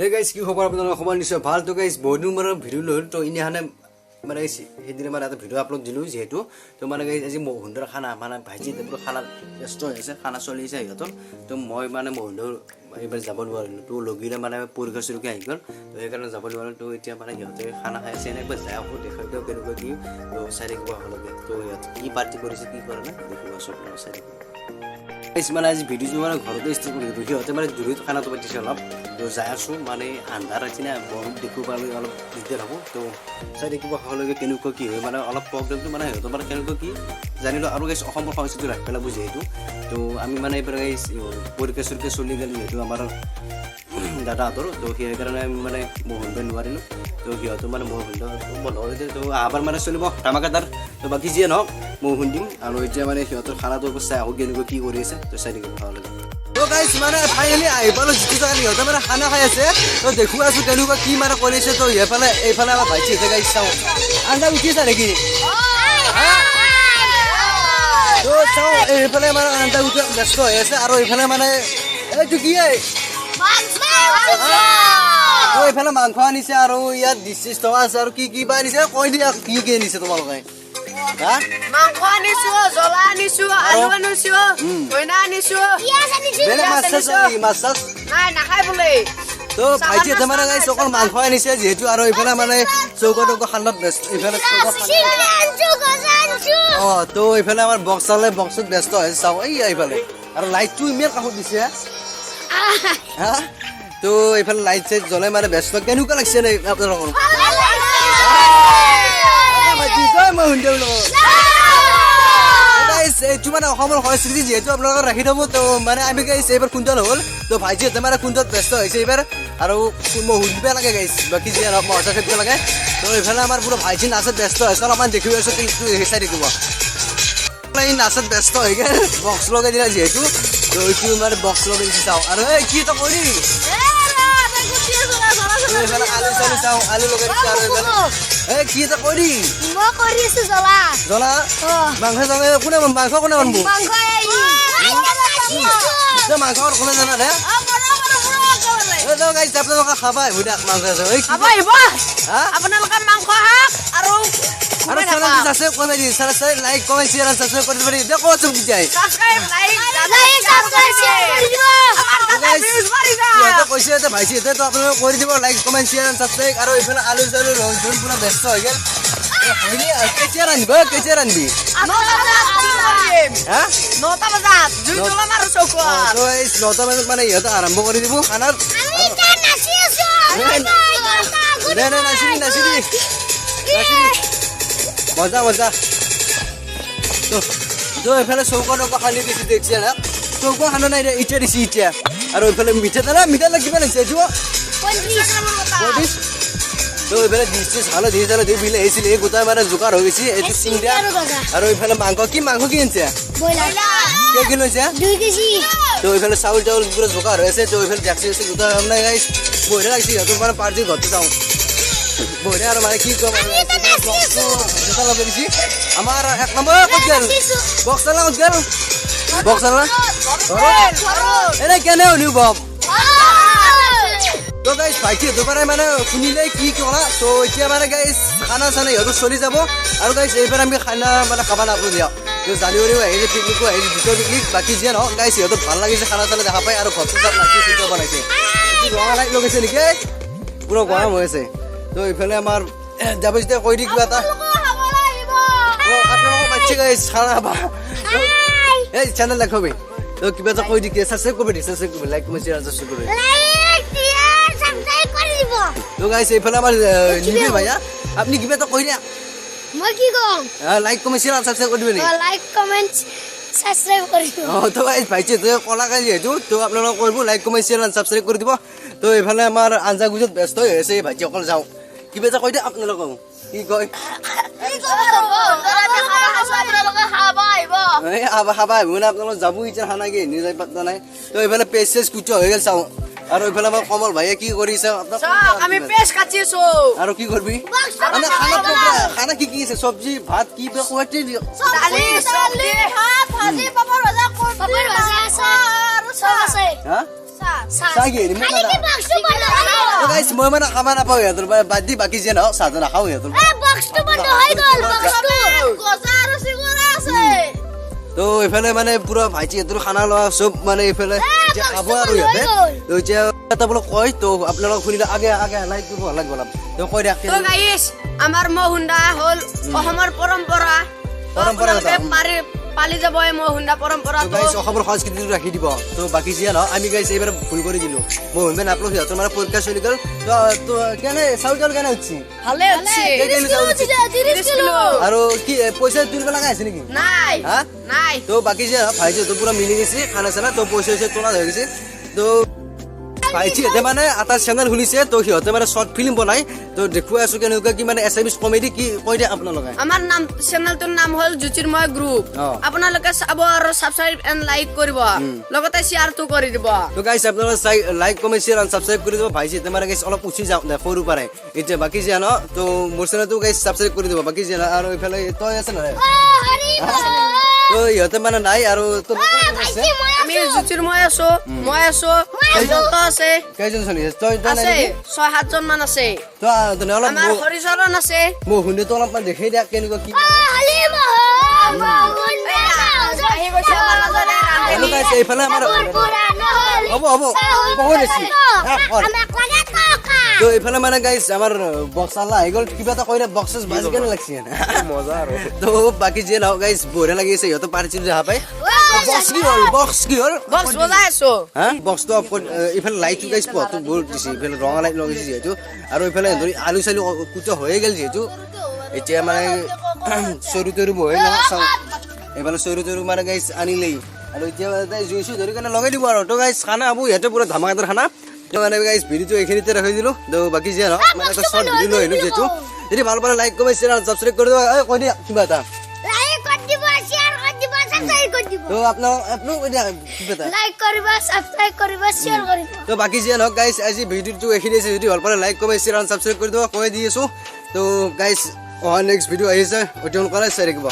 Hey guys, কি খবৰ আপোনালোকৰ খবৰ নিশ্চয় ভাল তো গাইস বহুত দিন মানে ভিডিও লৈ তো ইনিহানে মানে সেইদিন মানে এটা ভিডিও আপলোড দিলো যেহেতু তো মানে গাইস আজি মহুন্দৰ খানা মানে ভাইজি দেবৰ খানা ব্যস্ত হৈছে খানা চলি আছে ইহঁতৰ তো মই মানে মহুন্দৰ এইবাৰ যাব নোৱাৰিলো তো লগিলে মানে পৰীক্ষা চুৰুকে আহি গ'ল তো সেইকাৰণে যাব নোৱাৰিলো তো এতিয়া মানে সিহঁতে খানা খাই আছে এনেকৈ যায় আকৌ দেখাই দিওঁ কেনেকৈ কি তো চাই থাকিব হ'লগে তো সিহঁত কি পাৰ্টি কৰিছে কি কৰে না দেখিব চব চাই থাকিব মানে আজি ভিডিঅ'টো মানে ঘৰতে ষ্টাৰ্ট কৰি দিলোঁ সিহঁতে মানে জুৰিত খানাটো পাতিছে অলপ তো যাই আছোঁ মানে আন্ধাৰ আছে না গৰম দেখিব পালে অলপ দিগদাৰ হ'ব তো চাই দেখিব হ'লেগে কেনেকুৱা কি হয় মানে অলপ প্ৰগ্ৰেমটো মানে সিহঁতৰ মানে কেনেকুৱা কি জানিলোঁ আৰু গাইছ অসমৰ সংস্কৃতি ৰাখি পেলাব যিহেতু তো আমি মানে এইবাৰ গাইছ পৰীক্ষা চৰীক্ষা চলি গ'ল যিহেতু আমাৰ দাদাহঁতৰ তো সেইকাৰণে আমি মানে মহুন্দ নোৱাৰিলোঁ তো সিহঁতো মানে মহুন্দ বন্ধ হৈ যায় তো আবাৰ মানে চলিব ধামাকাদাৰ তো বাকী যিয়ে নহওক মহুন দিম আৰু এতিয়া মানে সিহঁতৰ খানাটো চাই আহোঁ কেনেকুৱা কি কৰি আছে তো চাই থাকিব ভাল লাগে তো গাইছ মানে ফাইনেলি আহি পালোঁ যিটো জেগাত সিহঁতে মানে খানা খাই আছে তো দেখুৱাই আছোঁ কেনেকুৱা কি মানে কৰিছে তো এইফালে আমাৰ ভাইটি আছে গাইছ চাওঁ আঞ্জা উঠিছা নেকি তো চাওঁ এইফালে মানে আঞ্জা উঠি ব্যস্ত হৈ আছে আৰু এইফালে মানে এইটো কি তো এইফালে মাংস আনিছে আৰু ইয়াত ডিছ থকা আছে আৰু কি কি বা আনিছে কৈ দিয়া কি কি আনিছে তোমালোকে মাংস আনিছো জ্বলা আনিছো আলু আনিছো কইনা আনিছো বেলেগ মাছ নাই নাখাই বোলে তো ভাইটিহঁতে মানে গাইছ অকল মাংস আনিছে যিহেতু আৰু এইফালে মানে চৌকত খানাত ব্যস্ত এইফালে তো এইফালে আমাৰ বক্সত ব্যস্ত হৈছে চাওঁ এইফালে আৰু লাইটটো ইমান কাষত দিছে হা তো এইফালে লাইট চাইট জ্বলে মানে ব্যস্ত কেনেকুৱা লাগিছে নে আপোনালোকৰ এইটো মানে অসমৰ সংস্কৃতি যিহেতু আপোনালোকৰ ৰাখি থ'ব তো মানে আমি গাইছে এইবাৰ কুন্তল হ'ল তো ভাইটিহঁতে মানে কুন্তত ব্যস্ত হৈছে এইবাৰ আৰু শুনিব লাগে গাইছ বাকী যি অলপ মজা খেলিব লাগে তো এইফালে আমাৰ পুৰা ভাইটি নাচত ব্যস্ত হৈছে অলপমান দেখিব আছোঁ কিন্তু চাই থাকিব এই নাচত ব্যস্ত হৈ গ'ল বক্স লগাই দিলে যিহেতু তো এইটো মানে বক্স লগাই দিছে চাওঁ আৰু এই কি এটা কৰি এইফালে আলু চালু চাওঁ আলু লগাই দিছে আৰু এইফালে এই কি এটা কৰি মই কৰি আছো জ্বলা মাংস কোনে মাংস কোনে বনাব মাংস কোনে জানা দে গাইছ আপোনালোকে খাবা আহিব দিয়ক মাংস আপোনালোকে মাংস শাক আৰু চেনেলটো ছাবস্ক্ৰাইব কৰি দি লাইক কমেণ্ট শ্বেয়াৰ আৰু ছাবস্ক্ৰাইব কৰি দিব দে ক'ত চব কি যায় কৈছে এতিয়া ভাইটিহঁতে তো আপোনালোকে কৰি দিব লাইক কমেণ্ট শ্বেয়াৰ আৰু ছাবস্ক্ৰাইব আৰু এইফালে আলু চালু ৰন্ধন পুৰা ব্যস্ত হৈ গ'ল কেতিয়া ৰান্ধিব ৰান্ধবি 9টা বজাত জুই জ্বলাম আৰু চৌকত 9টা বজাত মানে ইহঁতে আৰম্ভ কৰি দিব খানাৰ নাচিবি মজা তো এইফালে চৌকত খালি দিছে দেখিছে না চৌকত খানা নাই এতিয়া দিছে এতিয়া আৰু এইফালে মিঠা কিবা লাগিছে এইটো 35 তো এইফালে ডিছ ভালো দি বিলে আহিছিলে এই গোটাই মানে জোকাৰ হৈ গৈছে এইটো চিংৰা আৰু এইফালে মাংস কি আনিছে কেই কিলো হৈছে 2 কেজি তো এইফালে চাউল পুৰা জোকাৰ হৈ আছে তো এইফালে দেখছি গোটা মানে গাইছ বঢ়িয়া লাগিছে সিহঁতৰ মানে পাৰ্টি ঘৰটো যাওঁ বঢ়িয়া আৰু মানে কি কম লগাই দিছে আমাৰ 1 নম্বৰ ক'ত গ'ল বক্সালা ক'ত গ'ল বক্সালা এনে কেনে অনুভৱ তো গাইছ ভাইটিহঁতৰ পৰাই মানে শুনিলে কি ক'লা তো এতিয়া মানে গাইছ খানা চানা সিহঁতৰ চলি যাব আৰু গাইছ এইবাৰ আমি খানা মানে খাব নাপালোঁ দিয়ক তো জানুৱাৰীও আহিছে পিকনিকো আহিছে দ্বিতীয় পিকনিক বাকী যিয়ে নহওক গাইছ সিহঁতৰ ভাল লাগিছে খানা চানা দেখা পায় আৰু ঘৰটো তাত নাচি চিন্তা বনাইছে ৰঙা লাইট লগাইছে নেকি পুৰা গৰম হৈ আছে তো এইফালে আমাৰ যাব যেতিয়া কৈ দি কিবা এটা আপোনালোকক মাতিছে গাইছ খানা খাবা এই চেনেল দেখাবি তো কিবা এটা কৈ দি ছাবস্ক্ৰাইব কৰিবি লাইক কমেণ্ট শ্বেয়াৰ ছাবস্ক্ৰাইব কৰিবি তো গাইছ এইফালে আমাৰ নিবি ভাইয়া আপুনি কিবা এটা কৈ দিয়া মই কি কম লাইক কমেণ্ট শ্বেয়াৰ ছাবস্ক্ৰাইব কৰি দিবি লাইক কমেণ্ট সাবস্ক্ৰাইব কৰিব তো গাইছ ভাইটিহঁতে কলা গাই যিহেতু তো আপোনালোকে কৰিব লাইক কমেণ্ট শ্বেয়াৰ ছাবস্ক্ৰাইব কৰি দিব তো এইফালে আমাৰ আঞ্জা গুজত ব্যস্ত হৈ আছে ভাইটি অকল যাওঁ কিবা এটা কৈ দিয়া আপোনালোকক কি কয় খাবা আহিব না আপোনালোক যাব এতিয়া খানা কি নিজে পাত্তা নাই তো এইফালে পেজ কুটা হৈ গ'ল চাওঁ আৰু এইফালে আমাৰ কমল ভাইয়ে কি কৰিছে আমি পেজ কাটিছো আৰু কি কৰবি মানে খানা কি আছে চব্জি ভাত কি খুৱাইছে দালি চব্জি ভাত ভাজি পাপৰ ভাজা আছে হা চাহ কি গাইছ মই মানে খাবা নাপাওঁ সিহঁতৰ বাদ দি বাকী যে নহওক চাহটো নাখাওঁ সিহঁতৰ বক্সটো বন্ধ হৈ গ'ল বক্সটো গজা আৰু চিঙৰা আছে তো এইফালে মানে পুৰা ভাইটিহঁতৰ খানা লোৱা চব মানে এইফালে এতিয়া খাব আৰু সিহঁতে তো এতিয়া এটা বোলে কয় তো আপোনালোক শুনিলে আগে লাইক কৰিব লাগিব অলপ তো কৈ দিয়ক তো গাইছ আমাৰ মহ হুণ্ডা হ'ল অসমৰ পৰম্পৰা পৰম্পৰাগত। পালি যাব এই মহ হুণ্ডা পৰম্পৰাটো গাইছ অসমৰ সংস্কৃতিটো ৰাখি দিব তো বাকী যিয়ে নহওক আমি গাইছ এইবাৰ ভুল কৰি দিলোঁ মই শুনবেন আপোনালোক সিহঁতৰ মানে পৰীক্ষা চলি গ'ল তো কেনে চাউল চাউল কেনে উঠছি ভালে আছে কেইকিলো চাউল উঠছি? 30 কিলো আৰু কি পইচা তুলিব লগা আছে নেকি নাই হা নাই তো বাকী যে ভাইটিহঁতৰ পুৰা মিলি গৈছে খানা চানা তো পইচা তোলা হৈ গৈছে তো ভাইটিহঁতে মানে এটা চেনেল খুলিছে তো সিহঁতে মানে শ্বৰ্ট ফিল্ম বনাই তো দেখুৱাই আছো কেনেকুৱা কি মানে এছামিছ কমেডি কি কৈ দিয়ে আপোনালোকে আমাৰ নাম চেনেলটোৰ নাম হ'ল জ্যোতিৰ্ময় গ্ৰুপ আপোনালোকে চাব আৰু সাবস্ক্ৰাইব এণ্ড লাইক কৰিব লগতে শ্বেয়াৰটো কৰি দিব তো গাইছ আপোনালোকে চাই লাইক কমেণ্ট শ্বেয়াৰ আৰু ছাবস্ক্ৰাইব কৰি দিব ভাইটিহঁতে মানে গাইছ অলপ উঠি যাওক দে সৰু পাৰে এতিয়া বাকী যে ন তো মোৰ চেনেলটো গাইছ ছাবস্ক্ৰাইব কৰি দিব বাকী যে আৰু এইফালে তই আছে নহয় তো ইহঁতে মানে নাই আৰু তো আমি জ্যোতিৰ্ময় আছো মই আছো হেমন্ত আছে কেইজন চলি আছে তই তই নাই আছে নেকি? 6-7 জন মান আছে তো তেনেহ'লে আমাৰ হৰিচৰণ আছে মই শুনিতো অলপমান দেখাই দিয়া কেনেকুৱা কি আহি গৈছে আমাৰ মাজৰে হেল্ল' গাইছ এইফালে আমাৰ হ'ব বহুত বেছি তো এইফালে মানে গাইছ আমাৰ বক্সালা আহি গ'ল কিবা এটা কৰিলে বক্সেছ বাজি কেনে লাগছে মজা আৰু তো বাকী যিয়ে নহওক গাইছ বঢ়িয়া লাগি আছে সিহঁতৰ পাৰ্টিটো দেখা পাই বক্স কি হ'ল বক্স বজাই আছো হা বক্সটো এইফালে লাইটটো গাইছ পোৱাটো বহুত দিছে এইফালে ৰঙা লাইট লগাইছে যিহেতু আৰু এইফালে ধৰি আলু চালু কুটা হৈয়ে গ'ল যিহেতু এতিয়া মানে চৰু তৰু বহে নহয় চাওঁ এইফালে চৰু তৰু মানে গাইছ আনিলেই আৰু এতিয়া জুই চুই ধৰি কেনে লগাই দিব আৰু তো গাইছ খানা হ'ব সিহঁতে পুৰা ধামাকাদাৰ খানা তো মানে গাইছ ভিডিঅ'টো এইখিনিতে ৰাখি দিলোঁ তো বাকী যে নহওক মানে এটা শ্বৰ্ট ভিডিঅ' লৈ আহিলোঁ যিহেতু যদি ভাল পালে লাইক কমেণ্ট শ্বেয়াৰ ছাবস্ক্ৰাইব কৰি দিব কৈ দিয়া কিবা এটা তো আপোনালোক কৈ দিয়া কিবা এটা লাইক কৰিবা সাবস্ক্ৰাইব কৰিবা শ্বেয়াৰ কৰিবা তো বাকী যে নহওক গাইছ আজি ভিডিঅ'টো এইখিনি আছে যদি ভাল পালে লাইক কমেণ্ট শ্বেয়াৰ আৰু ছাবস্ক্ৰাইব কৰি দিব কৈ দি আছোঁ তো গাইছ নেক্সট ভিডিঅ' আহিছে অতি সোনকালে চাই থাকিব